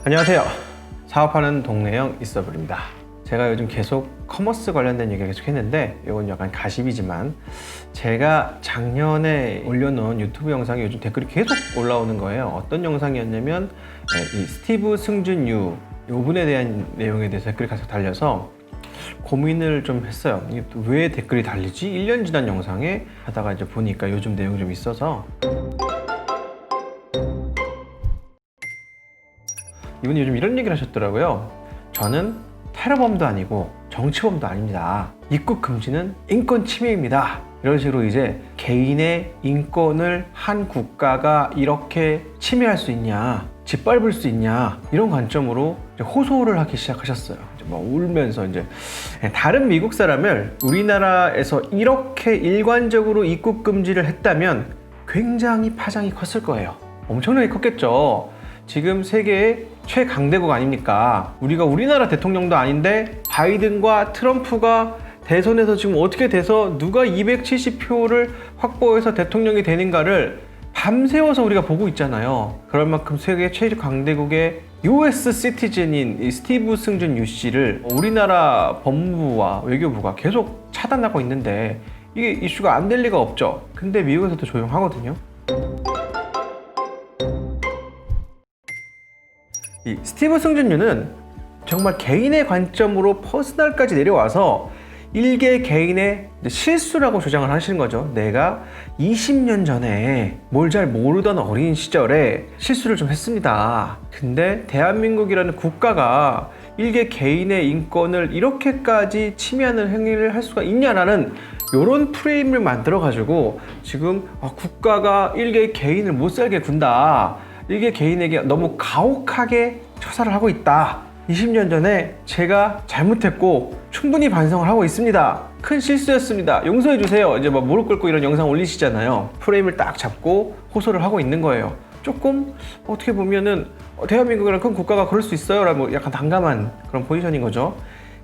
안녕하세요. 사업하는 동네형 이서블입니다. 제가 요즘 계속 커머스 관련된 얘기를 계속 했는데 이건 약간 가십이지만 제가 작년에 올려놓은 유튜브 영상에 요즘 댓글이 계속 올라오는 거예요. 어떤 영상이었냐면 이 스티브 승준유 이분에 대한 내용에 대해서 댓글이 계속 달려서 고민을 좀 했어요. 이게 또 왜 댓글이 달리지? 1년 지난 영상에 하다가 이제 보니까 요즘 내용이 좀 있어서 이분이 요즘 이런 얘기를 하셨더라고요. 저는 테러범도 아니고 정치범도 아닙니다. 입국 금지는 인권 침해입니다. 이런 식으로 이제 개인의 인권을 한 국가가 이렇게 침해할 수 있냐, 짓밟을 수 있냐, 이런 관점으로 이제 호소를 하기 시작하셨어요. 이제 막 울면서 이제 다른 미국 사람을 우리나라에서 이렇게 일관적으로 입국 금지를 했다면 굉장히 파장이 컸을 거예요. 엄청나게 컸겠죠. 지금 세계의 최강대국 아닙니까? 우리가 우리나라 대통령도 아닌데 바이든과 트럼프가 대선에서 지금 어떻게 돼서 누가 270표를 확보해서 대통령이 되는가를 밤새워서 우리가 보고 있잖아요. 그럴 만큼 세계 최강대국의 US 시티즌인 이 스티브 승준 유 씨를 우리나라 법무부와 외교부가 계속 차단하고 있는데 이게 이슈가 안 될 리가 없죠. 근데 미국에서도 조용하거든요. 이 스티브 승준유는 정말 개인의 관점으로 퍼스널까지 내려와서 일개 개인의 실수라고 주장을 하시는 거죠. 내가 20년 전에 뭘 잘 모르던 어린 시절에 실수를 좀 했습니다. 근데 대한민국이라는 국가가 일개 개인의 인권을 이렇게까지 침해하는 행위를 할 수가 있냐라는 이런 프레임을 만들어 가지고 지금 국가가 일개 개인을 못 살게 군다, 일개 개인에게 너무 가혹하게 처사를 하고 있다, 20년 전에 제가 잘못했고 충분히 반성을 하고 있습니다, 큰 실수였습니다, 용서해주세요, 이제 막 무릎 꿇고 이런 영상 올리시잖아요. 프레임을 딱 잡고 호소를 하고 있는 거예요. 조금 어떻게 보면은 대한민국이라는 큰 국가가 그럴 수 있어요 라고 약간 난감한 그런 포지션인 거죠.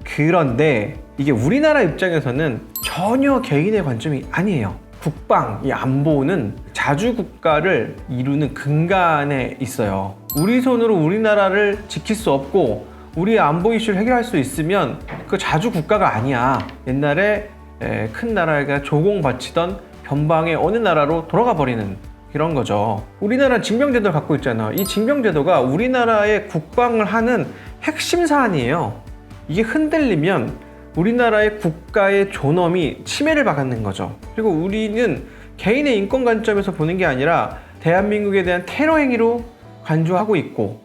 그런데 이게 우리나라 입장에서는 전혀 개인의 관점이 아니에요. 국방, 이 안보는 자주 국가를 이루는 근간에 있어요. 우리 손으로 우리나라를 지킬 수 없고 우리 안보 이슈를 해결할 수 있으면 그 자주 국가가 아니야. 옛날에 큰 나라가 조공바치던 변방의 어느 나라로 돌아가 버리는 이런 거죠. 우리나라 징병제도를 갖고 있잖아요. 이 징병제도가 우리나라의 국방을 하는 핵심 사안이에요. 이게 흔들리면 우리나라의 국가의 존엄이 침해를 받는 거죠. 그리고 우리는 개인의 인권 관점에서 보는 게 아니라 대한민국에 대한 테러 행위로 간주하고 있고,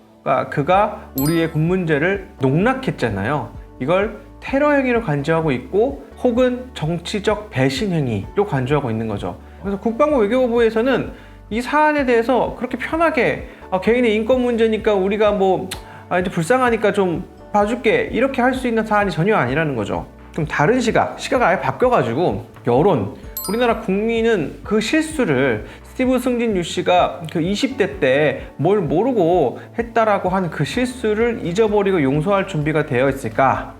그가 우리의 군 문제를 농락했잖아요. 이걸 테러 행위로 간주하고 있고 혹은 정치적 배신 행위로 간주하고 있는 거죠. 그래서 국방부 외교부에서는 이 사안에 대해서 그렇게 편하게 개인의 인권 문제니까 우리가 이제 불쌍하니까 좀 봐줄게, 이렇게 할 수 있는 사안이 전혀 아니라는 거죠. 좀 다른 시각이 아예 바뀌어가지고 여론, 우리나라 국민은 그 실수를 스티브 승준 유 씨가 그 20대 때 뭘 모르고 했다라고 하는 그 실수를 잊어버리고 용서할 준비가 되어 있을까?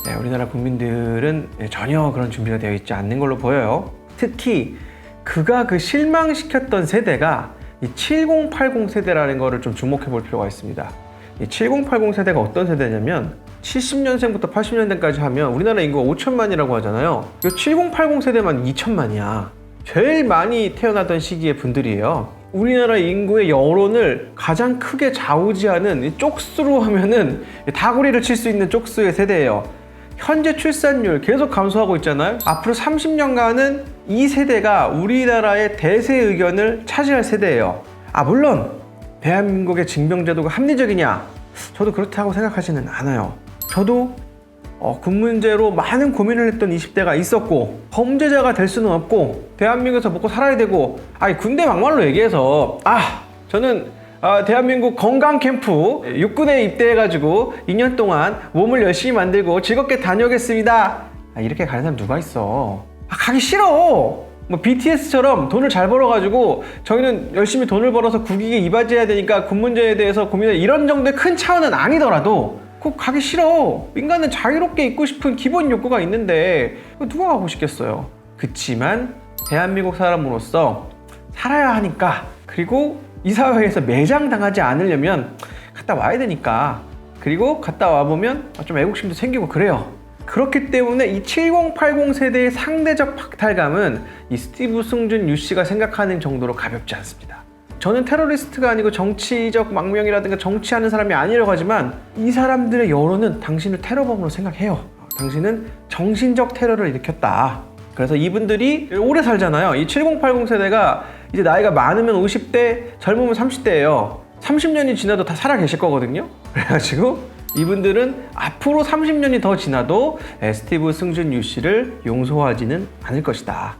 네, 우리나라 국민들은 전혀 그런 준비가 되어 있지 않는 걸로 보여요. 특히 그가 그 실망시켰던 세대가 이 7080 세대라는 거를 좀 주목해 볼 필요가 있습니다. 이 7080 세대가 어떤 세대냐면 70년생부터 80년대까지 하면 우리나라 인구가 5천만이라고 하잖아요. 이 7080 세대만 2천만이야. 제일 많이 태어나던 시기의 분들이에요. 우리나라 인구의 여론을 가장 크게 좌우지하는 이 쪽수로 하면은 다구리를 칠 수 있는 쪽수의 세대예요. 현재 출산율 계속 감소하고 있잖아요. 앞으로 30년간은 이 세대가 우리나라의 대세 의견을 차지할 세대예요. 물론 대한민국의 징병제도가 합리적이냐? 저도 그렇다고 생각하지는 않아요. 저도 군 문제로 많은 고민을 했던 20대가 있었고, 범죄자가 될 수는 없고 대한민국에서 먹고 살아야 되고, 군대 막말로 얘기해서 저는 대한민국 건강 캠프 육군에 입대해가지고 2년 동안 몸을 열심히 만들고 즐겁게 다녀오겠습니다, 이렇게 가는 사람 누가 있어? 가기 싫어. BTS처럼 돈을 잘 벌어가지고 저희는 열심히 돈을 벌어서 국익에 이바지해야 되니까 군 문제에 대해서 고민할 이런 정도의 큰 차원은 아니더라도 꼭 가기 싫어. 인간은 자유롭게 있고 싶은 기본 욕구가 있는데 누가 가고 싶겠어요? 그치만 대한민국 사람으로서 살아야 하니까, 그리고 이 사회에서 매장당하지 않으려면 갔다 와야 되니까. 그리고 갔다 와보면 좀 애국심도 생기고 그래요. 그렇기 때문에 이 7080 세대의 상대적 박탈감은 이 스티브 승준 유 씨가 생각하는 정도로 가볍지 않습니다. 저는 테러리스트가 아니고 정치적 망명이라든가 정치하는 사람이 아니라고 하지만 이 사람들의 여론은 당신을 테러범으로 생각해요. 당신은 정신적 테러를 일으켰다. 그래서 이분들이 오래 살잖아요. 이 7080 세대가 이제 나이가 많으면 50대, 젊으면 30대예요. 30년이 지나도 다 살아 계실 거거든요. 그래가지고 이분들은 앞으로 30년이 더 지나도 스티브 승준 유 씨를 용서하지는 않을 것이다.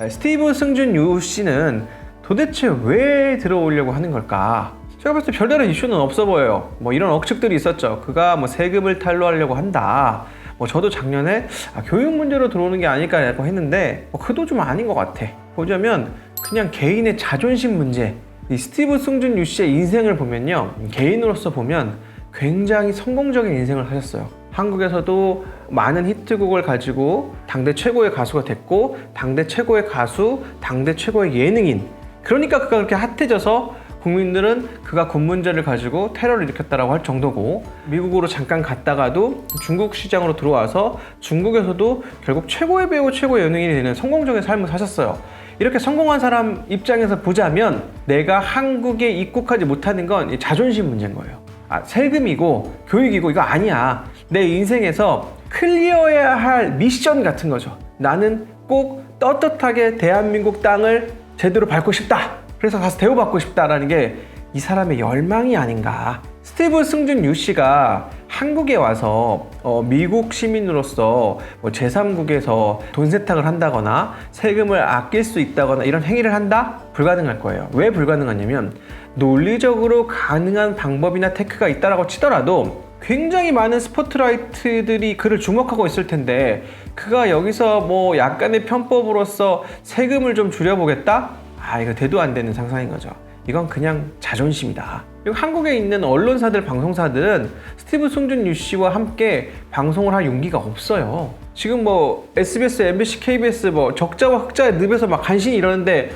스티브 승준 유 씨는 도대체 왜 들어오려고 하는 걸까? 제가 봤을 때 별다른 이슈는 없어 보여요. 뭐 이런 억측들이 있었죠. 그가 뭐 세금을 탈루하려고 한다. 뭐 저도 작년에 교육 문제로 들어오는 게 아닐까라고 했는데 그도 좀 아닌 것 같아. 보자면 그냥 개인의 자존심 문제. 이 스티브 승준 유 씨의 인생을 보면요, 개인으로서 보면 굉장히 성공적인 인생을 하셨어요. 한국에서도 많은 히트곡을 가지고 당대 최고의 가수가 됐고, 당대 최고의 가수, 당대 최고의 예능인. 그러니까 그가 그렇게 핫해져서 국민들은 그가 군 문제를 가지고 테러를 일으켰다라고 할 정도고, 미국으로 잠깐 갔다가도 중국 시장으로 들어와서 중국에서도 결국 최고의 배우, 최고의 연예인이 되는 성공적인 삶을 사셨어요. 이렇게 성공한 사람 입장에서 보자면 내가 한국에 입국하지 못하는 건 자존심 문제인 거예요. 세금이고 교육이고 이거 아니야. 내 인생에서 클리어해야 할 미션 같은 거죠. 나는 꼭 떳떳하게 대한민국 땅을 제대로 밟고 싶다. 그래서 가서 대우받고 싶다라는 게 이 사람의 열망이 아닌가. 스티브 승준 유 씨가 한국에 와서 미국 시민으로서 뭐 제3국에서 돈 세탁을 한다거나 세금을 아낄 수 있다거나 이런 행위를 한다? 불가능할 거예요. 왜 불가능하냐면 논리적으로 가능한 방법이나 테크가 있다라고 치더라도 굉장히 많은 스포트라이트들이 그를 주목하고 있을 텐데 그가 여기서 뭐 약간의 편법으로서 세금을 좀 줄여보겠다? 이거 대도 안 되는 상상인 거죠. 이건 그냥 자존심이다. 그리고 한국에 있는 언론사들, 방송사들은 스티브 승준 유 씨와 함께 방송을 할 용기가 없어요. 지금 뭐 SBS, MBC, KBS 뭐 적자와 흑자의 늪에서 막 간신히 이러는데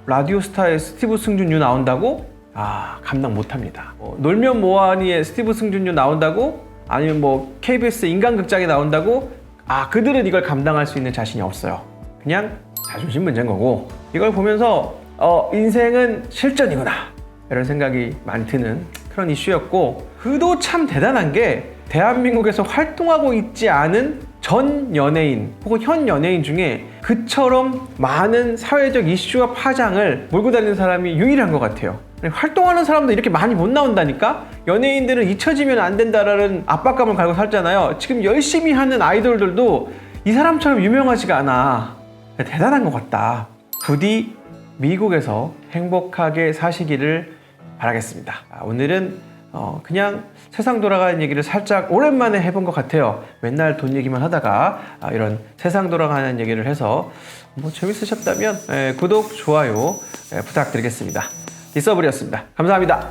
라디오스타에 스티브 승준 유 나온다고? 감당 못합니다. 놀면 뭐하니에 스티브 승준 유 나온다고? 아니면 뭐 KBS 인간극장에 나온다고? 그들은 이걸 감당할 수 있는 자신이 없어요. 그냥 자존심 문제인 거고, 이걸 보면서 인생은 실전이구나 이런 생각이 많이 드는 그런 이슈였고, 그도 참 대단한 게 대한민국에서 활동하고 있지 않은 전 연예인 혹은 현 연예인 중에 그처럼 많은 사회적 이슈와 파장을 몰고 다니는 사람이 유일한 것 같아요. 활동하는 사람도 이렇게 많이 못 나온다니까? 연예인들은 잊혀지면 안 된다라는 압박감을 가지고 살잖아요. 지금 열심히 하는 아이돌들도 이 사람처럼 유명하지가 않아. 대단한 것 같다. 부디 미국에서 행복하게 사시기를 바라겠습니다. 오늘은 그냥 세상 돌아가는 얘기를 살짝 오랜만에 해본 것 같아요. 맨날 돈 얘기만 하다가 이런 세상 돌아가는 얘기를 해서 뭐 재밌으셨다면 구독, 좋아요 부탁드리겠습니다. 디서블이었습니다. 감사합니다.